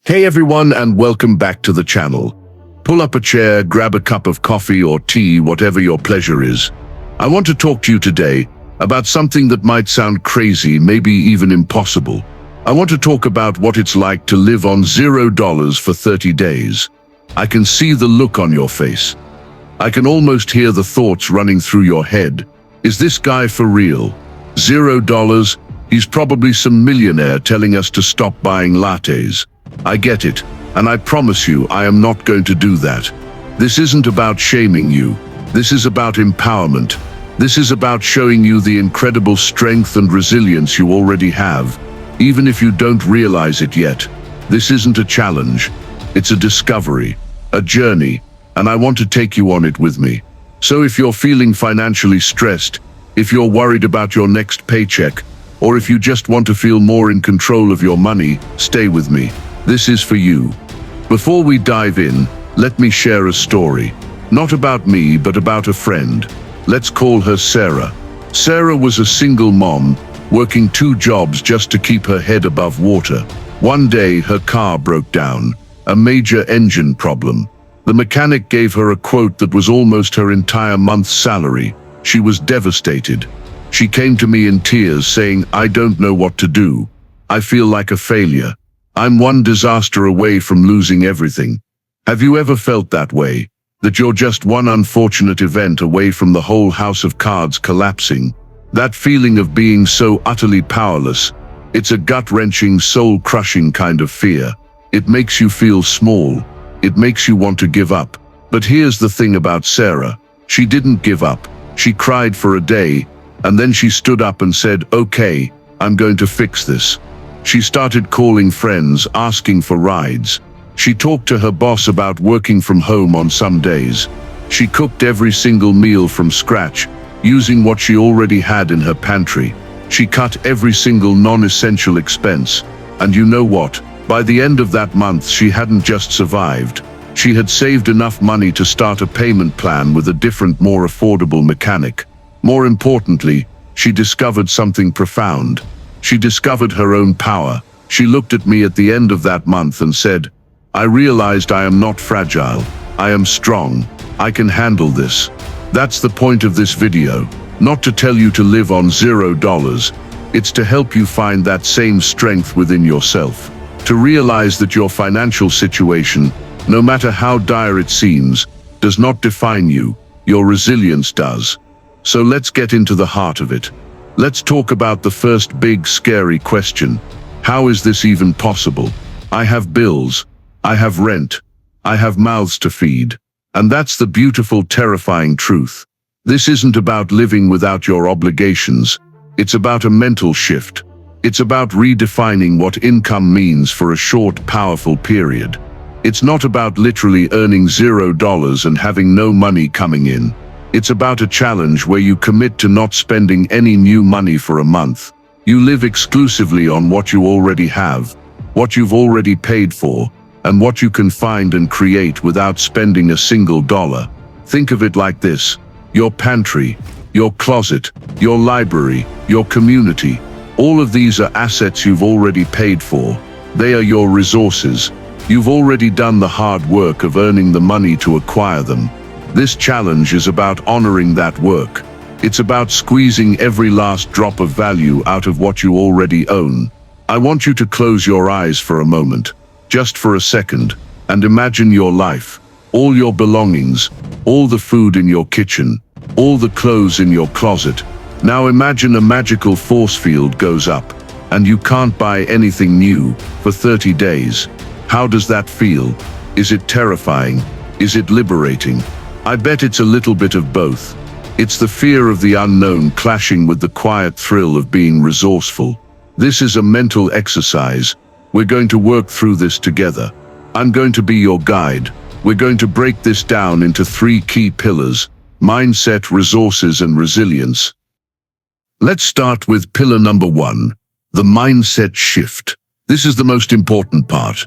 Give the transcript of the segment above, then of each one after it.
Hey everyone, and welcome back to the channel. Pull up a chair, grab a cup of coffee or tea, whatever your pleasure is. I want to talk to you today about something that might sound crazy, maybe even impossible. I want to talk about what it's like to live on $0 for 30 days. I can see the look on your face. I can almost hear the thoughts running through your head. Is this guy for real? $0? He's probably some millionaire telling us to stop buying lattes. I get it, and I promise you I am not going to do that. This isn't about shaming you. This is about empowerment. This is about showing you the incredible strength and resilience you already have, even if you don't realize it yet. This isn't a challenge. It's a discovery, a journey, and I want to take you on it with me. So if you're feeling financially stressed, if you're worried about your next paycheck, or if you just want to feel more in control of your money, stay with me. This is for you. Before we dive in, let me share a story. Not about me, but about a friend. Let's call her Sarah. Sarah was a single mom, working 2 jobs just to keep her head above water. One day, her car broke down, a major engine problem. The mechanic gave her a quote that was almost her entire month's salary. She was devastated. She came to me in tears saying, "I don't know what to do. I feel like a failure. I'm one disaster away from losing everything." Have you ever felt that way? That you're just one unfortunate event away from the whole house of cards collapsing? That feeling of being so utterly powerless. It's a gut-wrenching, soul-crushing kind of fear. It makes you feel small. It makes you want to give up. But here's the thing about Sarah. She didn't give up. She cried for a day, and then she stood up and said, "Okay, I'm going to fix this." She started calling friends, asking for rides. She talked to her boss about working from home on some days. She cooked every single meal from scratch, using what she already had in her pantry. She cut every single non-essential expense. And you know what? By the end of that month, she hadn't just survived. She had saved enough money to start a payment plan with a different, more affordable mechanic. More importantly, she discovered something profound. She discovered her own power. She looked at me at the end of that month and said, "I realized I am not fragile. I am strong. I can handle this." That's the point of this video. Not to tell you to live on $0. It's to help you find that same strength within yourself. To realize that your financial situation, no matter how dire it seems, does not define you. Your resilience does. So let's get into the heart of it. Let's talk about the first big, scary question. How is this even possible? I have bills. I have rent. I have mouths to feed. And that's the beautiful, terrifying truth. This isn't about living without your obligations. It's about a mental shift. It's about redefining what income means for a short, powerful period. It's not about literally earning $0 and having no money coming in. It's about a challenge where you commit to not spending any new money for a month. You live exclusively on what you already have, what you've already paid for, and what you can find and create without spending a single dollar. Think of it like this: your pantry, your closet, your library, your community. All of these are assets you've already paid for. They are your resources. You've already done the hard work of earning the money to acquire them. This challenge is about honoring that work. It's about squeezing every last drop of value out of what you already own. I want you to close your eyes for a moment, just for a second, and imagine your life, all your belongings, all the food in your kitchen, all the clothes in your closet. Now imagine a magical force field goes up, and you can't buy anything new for 30 days. How does that feel? Is it terrifying? Is it liberating? I bet it's a little bit of both. It's the fear of the unknown clashing with the quiet thrill of being resourceful. This is a mental exercise. We're going to work through this together. I'm going to be your guide. We're going to break this down into 3 key pillars: mindset, resources, and resilience. Let's start with pillar number 1, the mindset shift. This is the most important part,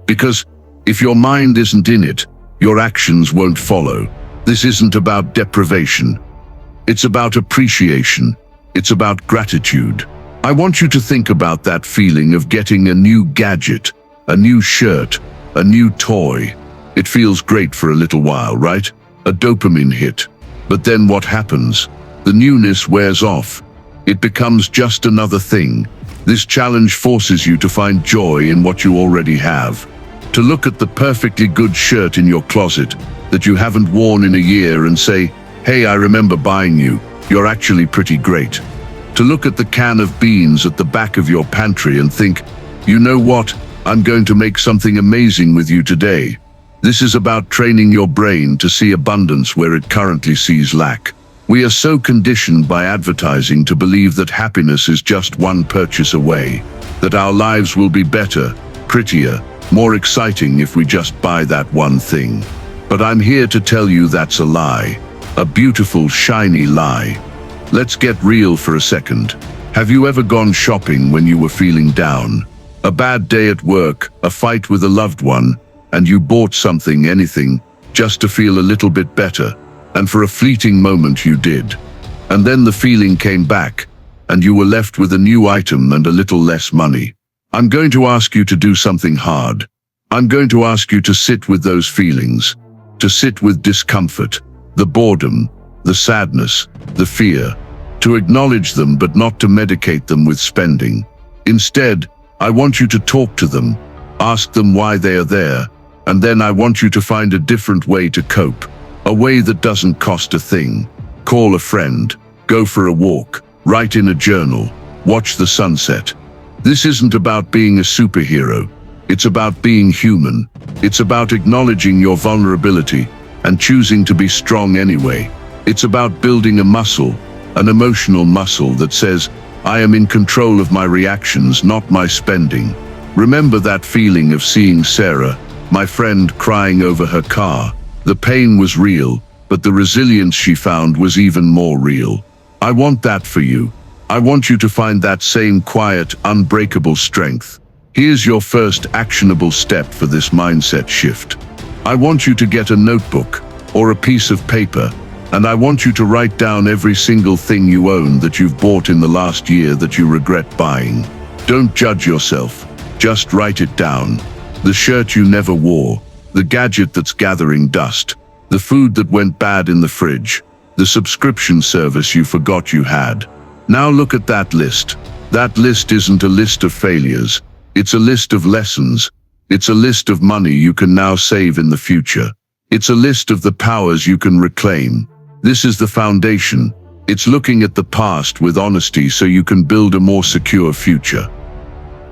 because if your mind isn't in it, your actions won't follow. This isn't about deprivation. It's about appreciation. It's about gratitude. I want you to think about that feeling of getting a new gadget, a new shirt, a new toy. It feels great for a little while, right? A dopamine hit. But then what happens? The newness wears off. It becomes just another thing. This challenge forces you to find joy in what you already have. To look at the perfectly good shirt in your closet that you haven't worn in a year and say, "Hey, I remember buying you. You're actually pretty great." To look at the can of beans at the back of your pantry and think, "You know what? I'm going to make something amazing with you today." This is about training your brain to see abundance where it currently sees lack. We are so conditioned by advertising to believe that happiness is just one purchase away, that our lives will be better, prettier, more exciting if we just buy that one thing. But I'm here to tell you that's a lie. A beautiful, shiny lie. Let's get real for a second. Have you ever gone shopping when you were feeling down? A bad day at work, a fight with a loved one, and you bought something, anything, just to feel a little bit better. And for a fleeting moment you did. And then the feeling came back, and you were left with a new item and a little less money. I'm going to ask you to do something hard. I'm going to ask you to sit with those feelings, to sit with discomfort, the boredom, the sadness, the fear, to acknowledge them but not to medicate them with spending. Instead, I want you to talk to them, ask them why they are there, and then I want you to find a different way to cope. A way that doesn't cost a thing. Call a friend, go for a walk, write in a journal, watch the sunset. This isn't about being a superhero. It's about being human. It's about acknowledging your vulnerability and choosing to be strong anyway. It's about building a muscle, an emotional muscle that says, "I am in control of my reactions, not my spending." Remember that feeling of seeing Sarah, my friend, crying over her car. The pain was real, but the resilience she found was even more real. I want that for you. I want you to find that same quiet, unbreakable strength. Here's your first actionable step for this mindset shift. I want you to get a notebook or a piece of paper, and I want you to write down every single thing you own that you've bought in the last year that you regret buying. Don't judge yourself, just write it down. The shirt you never wore, the gadget that's gathering dust, the food that went bad in the fridge, the subscription service you forgot you had. Now look at that list. That list isn't a list of failures. It's a list of lessons. It's a list of money you can now save in the future. It's a list of the powers you can reclaim. This is the foundation. It's looking at the past with honesty so you can build a more secure future.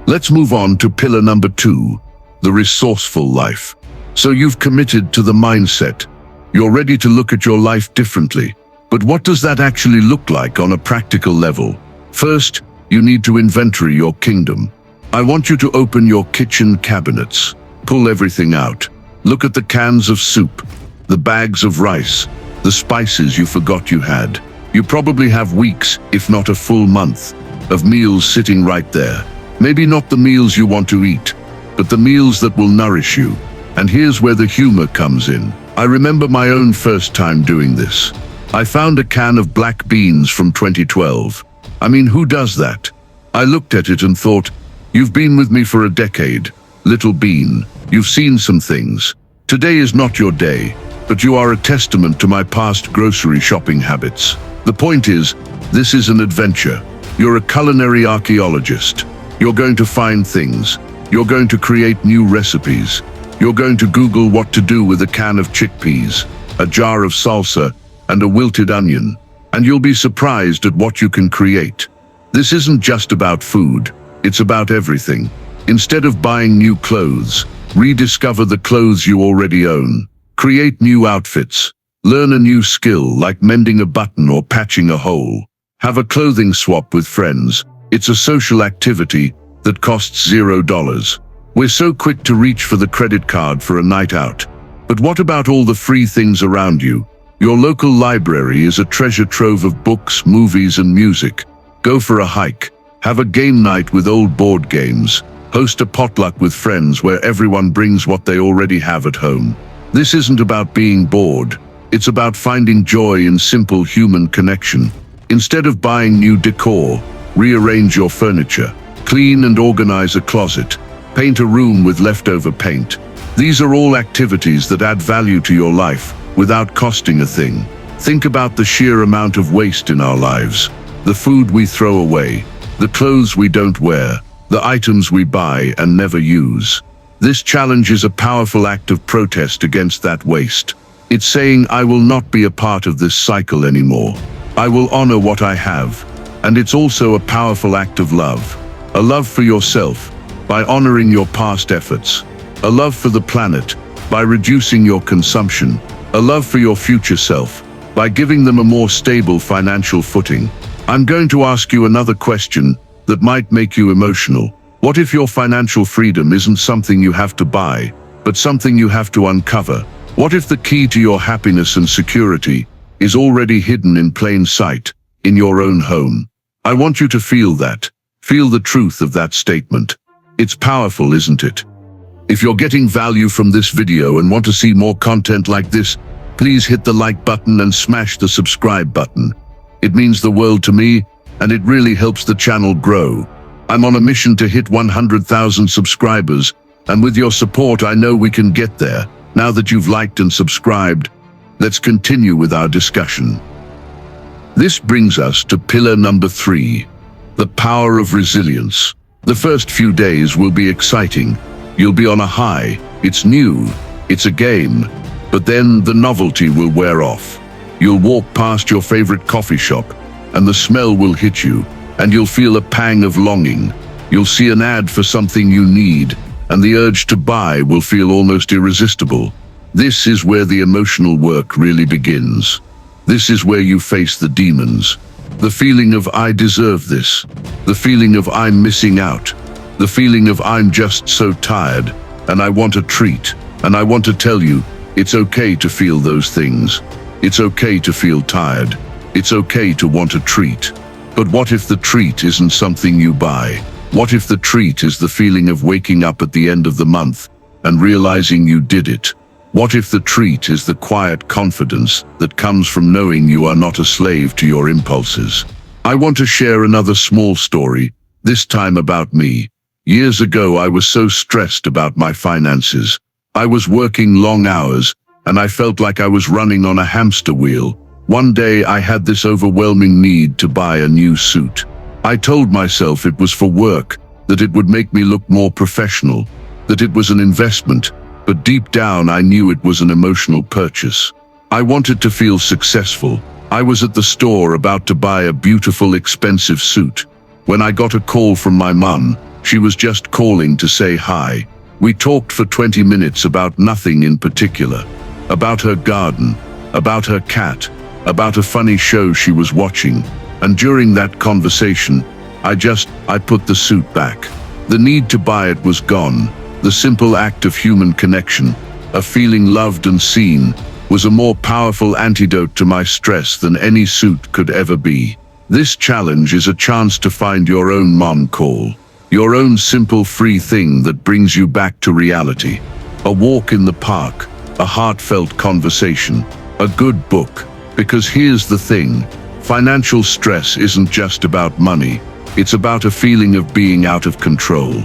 Let's move on to pillar number 2, the resourceful life. So you've committed to the mindset. You're ready to look at your life differently. But what does that actually look like on a practical level? First, you need to inventory your kingdom. I want you to open your kitchen cabinets. Pull everything out. Look at the cans of soup, the bags of rice, the spices you forgot you had. You probably have weeks, if not a full month, of meals sitting right there. Maybe not the meals you want to eat, but the meals that will nourish you. And here's where the humor comes in. I remember my own first time doing this. I found a can of black beans from 2012. I mean, who does that? I looked at it and thought, you've been with me for a decade, little bean. You've seen some things. Today is not your day, but you are a testament to my past grocery shopping habits. The point is, this is an adventure. You're a culinary archaeologist. You're going to find things. You're going to create new recipes. You're going to Google what to do with a can of chickpeas, a jar of salsa, and a wilted onion, and you'll be surprised at what you can create. This isn't just about food, it's about everything. Instead of buying new clothes, rediscover the clothes you already own. Create new outfits. Learn a new skill like mending a button or patching a hole. Have a clothing swap with friends. It's a social activity that costs $0. We're so quick to reach for the credit card for a night out. But what about all the free things around you? Your local library is a treasure trove of books, movies, and music. Go for a hike. Have a game night with old board games. Host a potluck with friends where everyone brings what they already have at home. This isn't about being bored. It's about finding joy in simple human connection. Instead of buying new decor, rearrange your furniture. Clean and organize a closet. Paint a room with leftover paint. These are all activities that add value to your life without costing a thing. Think about the sheer amount of waste in our lives. The food we throw away, the clothes we don't wear, the items we buy and never use. This challenge is a powerful act of protest against that waste. It's saying, I will not be a part of this cycle anymore. I will honor what I have. And it's also a powerful act of love. A love for yourself, by honoring your past efforts. A love for the planet, by reducing your consumption. A love for your future self, by giving them a more stable financial footing. I'm going to ask you another question that might make you emotional. What if your financial freedom isn't something you have to buy, but something you have to uncover? What if the key to your happiness and security is already hidden in plain sight, in your own home? I want you to feel that. Feel the truth of that statement. It's powerful, isn't it? If you're getting value from this video and want to see more content like this, please hit the like button and smash the subscribe button. It means the world to me, and it really helps the channel grow. I'm on a mission to hit 100,000 subscribers, and with your support I know we can get there. Now that you've liked and subscribed, let's continue with our discussion. This brings us to pillar number 3, the power of resilience. The first few days will be exciting. You'll be on a high. It's new. It's a game. But then the novelty will wear off. You'll walk past your favorite coffee shop, and the smell will hit you, and you'll feel a pang of longing. You'll see an ad for something you need, and the urge to buy will feel almost irresistible. This is where the emotional work really begins. This is where you face the demons. The feeling of I deserve this. The feeling of I'm missing out. The feeling of I'm just so tired, and I want a treat. And I want to tell you, it's okay to feel those things. It's okay to feel tired. It's okay to want a treat. But what if the treat isn't something you buy? What if the treat is the feeling of waking up at the end of the month and realizing you did it? What if the treat is the quiet confidence that comes from knowing you are not a slave to your impulses? I want to share another small story, this time about me. Years ago, I was so stressed about my finances. I was working long hours, and I felt like I was running on a hamster wheel. One day, I had this overwhelming need to buy a new suit. I told myself it was for work, that it would make me look more professional, that it was an investment, but deep down I knew it was an emotional purchase. I wanted to feel successful. I was at the store about to buy a beautiful, expensive suit, when I got a call from my mum. She was just calling to say hi. We talked for 20 minutes about nothing in particular. About her garden, about her cat, about a funny show she was watching. And during that conversation, I put the suit back. The need to buy it was gone. The simple act of human connection, of feeling loved and seen, was a more powerful antidote to my stress than any suit could ever be. This challenge is a chance to find your own mom call. Your own simple free thing that brings you back to reality. A walk in the park, a heartfelt conversation, a good book. Because here's the thing, financial stress isn't just about money. It's about a feeling of being out of control.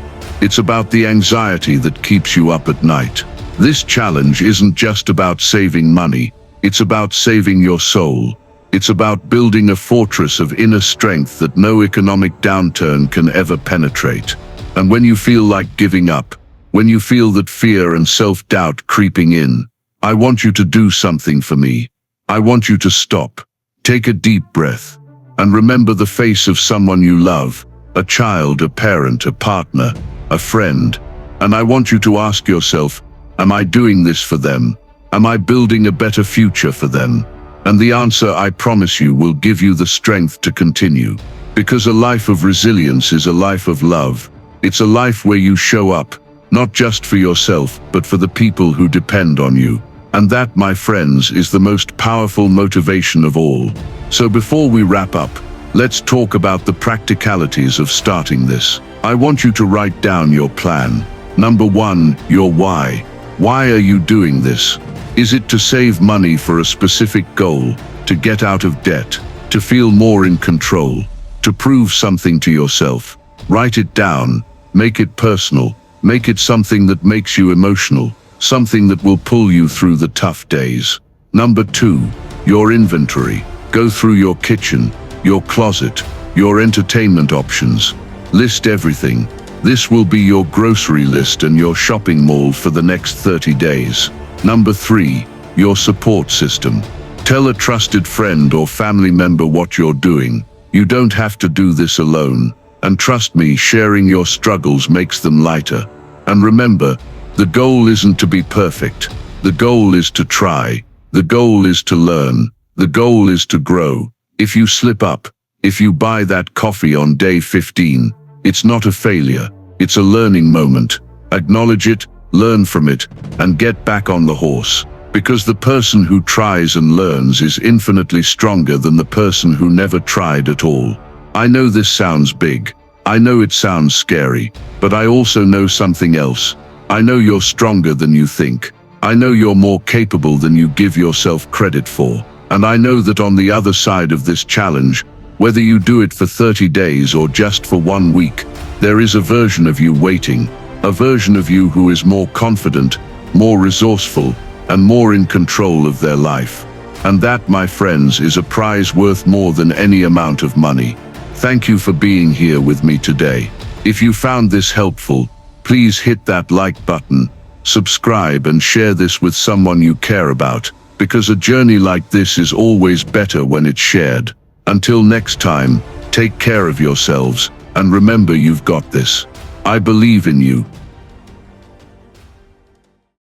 It's about the anxiety that keeps you up at night. This challenge isn't just about saving money. It's about saving your soul. It's about building a fortress of inner strength that no economic downturn can ever penetrate. And when you feel like giving up, when you feel that fear and self-doubt creeping in, I want you to do something for me. I want you to stop. Take a deep breath. And remember the face of someone you love, a child, a parent, a partner, a friend. And I want you to ask yourself, am I doing this for them? Am I building a better future for them? And the answer, I promise you, will give you the strength to continue. Because a life of resilience is a life of love. It's a life where you show up, not just for yourself, but for the people who depend on you. And that, my friends, is the most powerful motivation of all. So before we wrap up, let's talk about the practicalities of starting this. I want you to write down your plan. Number 1, your why. Why are you doing this? Is it to save money for a specific goal, to get out of debt, to feel more in control, to prove something to yourself? Write it down, make it personal, Make it something that makes you emotional, something that will pull you through the tough days. Number 2, your inventory. Go through your kitchen, your closet, your entertainment options. List everything. This will be your grocery list and your shopping mall for the next 30 days. Number 3, your support system. Tell a trusted friend or family member what you're doing. You don't have to do this alone. And trust me, sharing your struggles makes them lighter. And remember, the goal isn't to be perfect. The goal is to try. The goal is to learn. The goal is to grow. If you slip up, if you buy that coffee on day 15, it's not a failure. It's a learning moment. Acknowledge it, learn from it, and get back on the horse. Because the person who tries and learns is infinitely stronger than the person who never tried at all. I know this sounds big. I know it sounds scary, but I also know something else. I know you're stronger than you think. I know you're more capable than you give yourself credit for. And I know that on the other side of this challenge, whether you do it for 30 days or just for 1 week, there is a version of you waiting, a version of you who is more confident, more resourceful, and more in control of their life. And that, my friends, is a prize worth more than any amount of money. Thank you for being here with me today. If you found this helpful, please hit that like button, subscribe, and share this with someone you care about, because a journey like this is always better when it's shared. Until next time, take care of yourselves, and remember, you've got this. I believe in you.